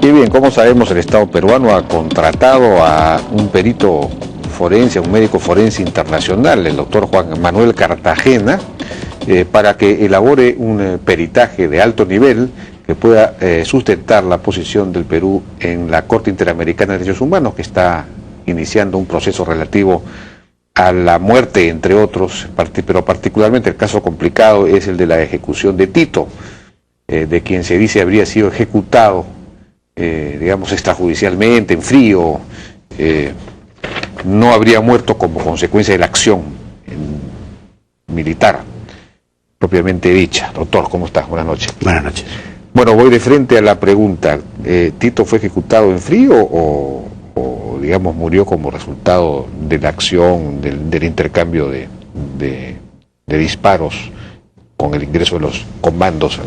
Y bien, como sabemos, el Estado peruano ha contratado a un perito forense, a un médico forense internacional, el doctor Juan Manuel Cartagena, para que elabore un peritaje de alto nivel que pueda sustentar la posición del Perú en la Corte Interamericana de Derechos Humanos, que está iniciando un proceso relativo a la muerte, entre otros, pero particularmente el caso complicado es el de la ejecución de Tito, de quien se dice habría sido ejecutado, digamos, extrajudicialmente, en frío, no habría muerto como consecuencia de la acción militar propiamente dicha. Doctor, ¿cómo estás? Buenas noches. Buenas noches. Bueno, voy de frente a la pregunta. ¿Tito fue ejecutado en frío o digamos, murió como resultado de la acción, del intercambio de disparos con el ingreso de los comandos?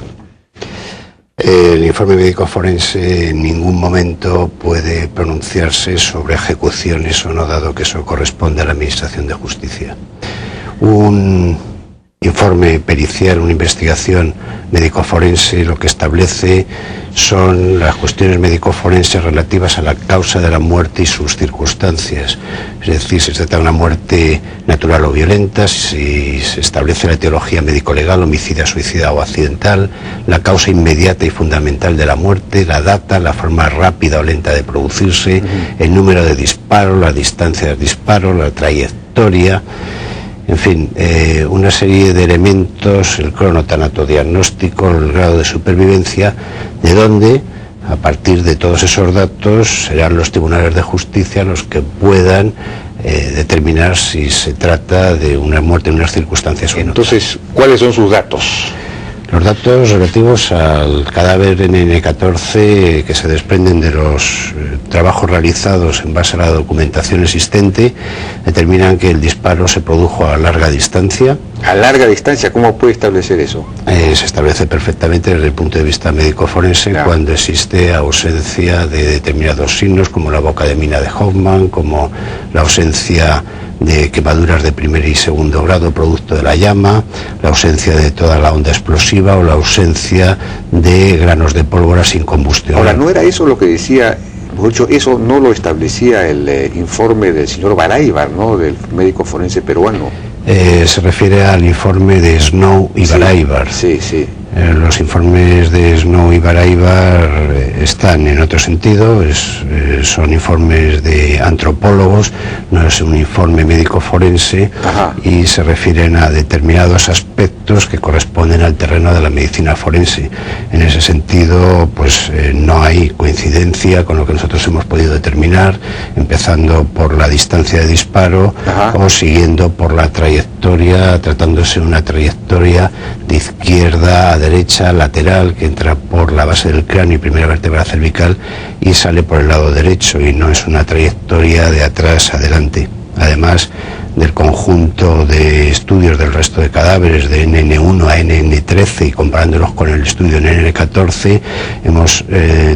El informe médico forense en ningún momento puede pronunciarse sobre ejecuciones o no, dado que eso corresponde a la Administración de Justicia. Un informe pericial, una investigación médico-forense, lo que establece son las cuestiones médico-forenses relativas a la causa de la muerte y sus circunstancias. Es decir, si se trata de una muerte natural o violenta, si se establece la etiología médico-legal, homicida, suicida o accidental, la causa inmediata y fundamental de la muerte, la data, la forma rápida o lenta de producirse, el número de disparos, la distancia del disparo, la trayectoria. En fin, una serie de elementos, el cronotanatodiagnóstico, el grado de supervivencia, de donde, a partir de todos esos datos, serán los tribunales de justicia los que puedan determinar si se trata de una muerte en unas circunstancias o no. Entonces, ¿cuáles son sus datos? Los datos relativos al cadáver NN14 que se desprenden de los trabajos realizados en base a la documentación existente determinan que el disparo se produjo a larga distancia. ¿A larga distancia? ¿Cómo puede establecer eso? Se establece perfectamente desde el punto de vista médico-forense, claro, cuando existe ausencia de determinados signos, como la boca de mina de Hoffman, como la ausencia de quemaduras de primer y segundo grado producto de la llama, la ausencia de toda la onda explosiva o la ausencia de granos de pólvora sin combustión. Ahora, ¿no era eso lo que decía, por hecho, eso no lo establecía el informe del señor Baraybar, ¿no?, del médico forense peruano? Se refiere al informe de Snow y Baraybar. Sí, sí. Los informes de Snow y Baraybar están en otro sentido, son informes de antropólogos, no es un informe médico forense. Ajá. Y se refieren a determinados aspectos que corresponden al terreno de la medicina forense. En ese sentido, pues no hay coincidencia con lo que nosotros hemos podido determinar, empezando por la distancia de disparo. Ajá. O siguiendo por la trayectoria, tratándose de una trayectoria de izquierda a derecha, lateral, que entra por la base del cráneo y primera vértebra cervical y sale por el lado derecho, y no es una trayectoria de atrás a adelante. Además del conjunto de estudios del resto de cadáveres de NN1 a NN13 y comparándolos con el estudio NN14, hemos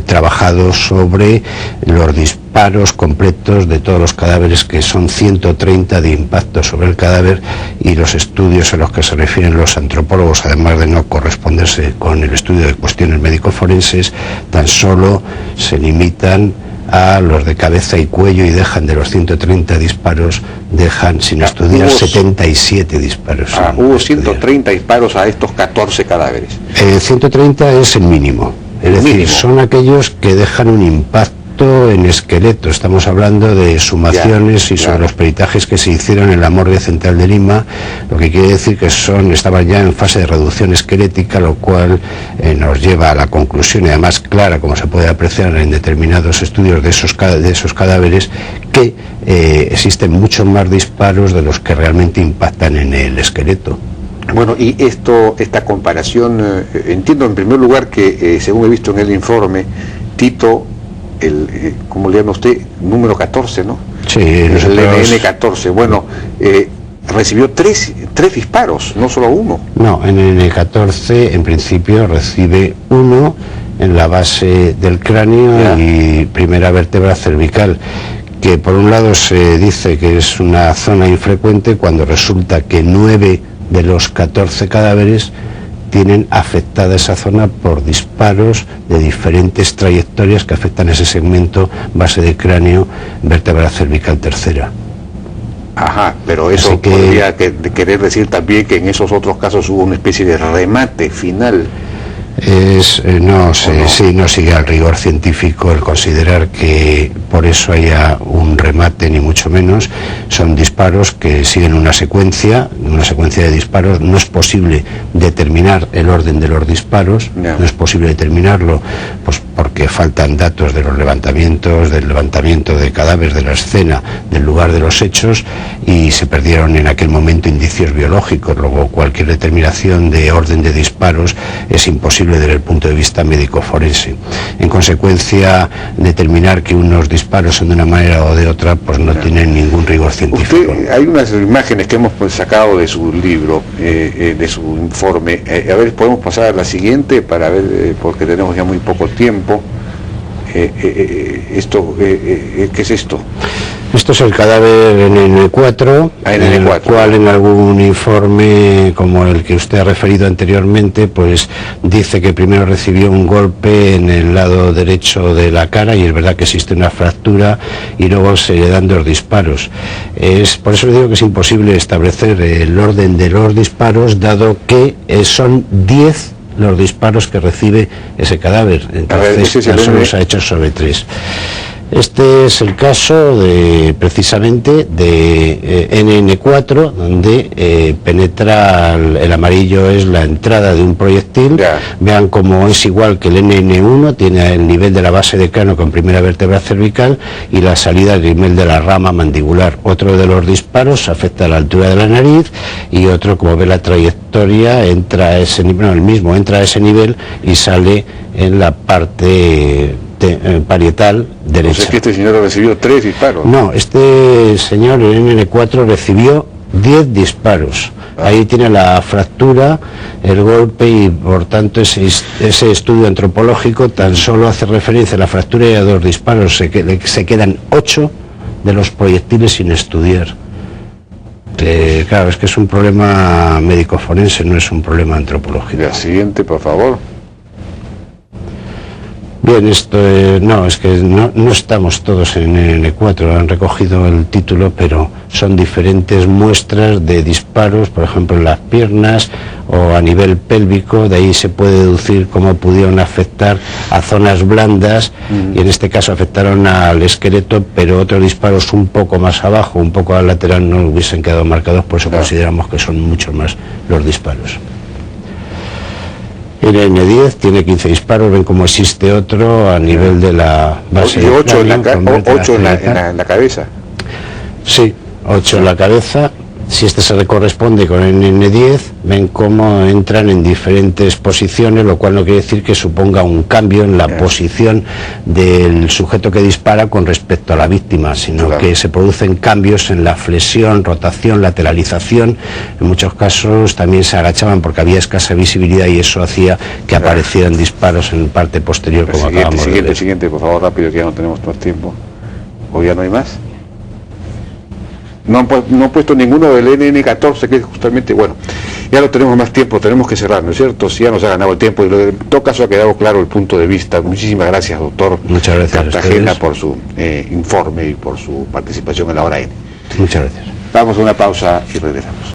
trabajado sobre los disparos completos de todos los cadáveres, que son 130 de impacto sobre el cadáver, y los estudios a los que se refieren los antropólogos, además de no corresponderse con el estudio de cuestiones médico-forenses, tan solo se limitan a los de cabeza y cuello, y dejan de los 130 disparos, dejan sin estudiar 77 disparos. Hubo 130 disparos a estos 14 cadáveres. 130 es el mínimo, es decir, son aquellos que dejan un impacto en esqueleto. Estamos hablando de sumaciones y sobre los peritajes que se hicieron en la morgue central de Lima, lo que quiere decir que estaban ya en fase de reducción esquelética, lo cual nos lleva a la conclusión, y además clara, como se puede apreciar en determinados estudios de esos cadáveres, que existen muchos más disparos de los que realmente impactan en el esqueleto. Bueno, y esta comparación, entiendo en primer lugar que, según he visto en el informe, Tito, ¿cómo le llama usted? Número 14, ¿no? Sí, el NN14. Bueno, recibió tres disparos, no solo uno. No, en el NN14 en principio recibe uno en la base del cráneo y primera vértebra cervical, que por un lado se dice que es una zona infrecuente, cuando resulta que 9 de los 14 cadáveres tienen afectada esa zona por disparos de diferentes trayectorias que afectan ese segmento base de cráneo, vértebra cervical tercera. Ajá, pero eso podría querer decir también que en esos otros casos hubo una especie de remate final. No sigue al rigor científico el considerar que por eso haya un remate, ni mucho menos. Son disparos que siguen una secuencia de disparos. No es posible determinar el orden de los disparos, no es posible determinarlo, pues porque faltan datos de los levantamientos, del levantamiento de cadáveres, de la escena, del lugar de los hechos, y se perdieron en aquel momento indicios biológicos. Luego cualquier determinación de orden de disparos es imposible desde el punto de vista médico-forense. En consecuencia, determinar que unos disparos son de una manera o de otra, pues no tienen ningún rigor científico. Hay unas imágenes que hemos sacado de su libro, de su informe. A ver, podemos pasar a la siguiente para ver, porque tenemos ya muy poco tiempo. ¿Qué es esto? Esto es el cadáver NN4, en el cual en algún informe como el que usted ha referido anteriormente, pues dice que primero recibió un golpe en el lado derecho de la cara, y es verdad que existe una fractura, y luego se le dan 2 disparos. Por eso le digo que es imposible establecer el orden de los disparos, dado que son 10 los disparos que recibe ese cadáver. Entonces solo se ha hecho sobre 3. Este es el caso precisamente de NN4, donde penetra el amarillo, es la entrada de un proyectil. Vean cómo es igual que el NN1, tiene el nivel de la base de cráneo con primera vértebra cervical y la salida del nivel de la rama mandibular. Otro de los disparos afecta a la altura de la nariz, y otro, como ve la trayectoria, entra a ese nivel, el mismo entra a ese nivel y sale en la parte parietal derecha. O sea que este señor recibió 3 disparos. No, este señor, el NN4, recibió 10 disparos. Ahí tiene la fractura, el golpe, y por tanto ese estudio antropológico tan solo hace referencia a la fractura y a 2 disparos. Se quedan 8 de los proyectiles sin estudiar. Claro, es que es un problema médico-forense, no es un problema antropológico. La siguiente, por favor. Bien, esto es que no estamos todos en N4, han recogido el título, pero son diferentes muestras de disparos, por ejemplo en las piernas o a nivel pélvico. De ahí se puede deducir cómo pudieron afectar a zonas blandas, y en este caso afectaron al esqueleto, pero otros disparos un poco más abajo, un poco al lateral, no hubiesen quedado marcados, por eso consideramos que son muchos más los disparos. El N10 tiene 15 disparos, ven cómo existe otro a nivel de la base de 8 en la cabeza. Sí, 8 en la cabeza. Si este se corresponde con el N10, ven cómo entran en diferentes posiciones, lo cual no quiere decir que suponga un cambio en la posición del sujeto que dispara con respecto a la víctima, sino que se producen cambios en la flexión, rotación, lateralización. En muchos casos también se agachaban porque había escasa visibilidad, y eso hacía que aparecieran disparos en parte posterior, como acabamos de ver. Siguiente, por favor, rápido, que ya no tenemos más tiempo. ¿O ya no hay más? No han puesto ninguno del NN14, que es justamente, bueno, ya no tenemos más tiempo, tenemos que cerrar, ¿no es cierto? Si ya nos ha ganado el tiempo, y en todo caso ha quedado claro el punto de vista. Muchísimas gracias, doctor Cartagena, por su informe y por su participación en la hora N. Muchas gracias. Vamos a una pausa y regresamos.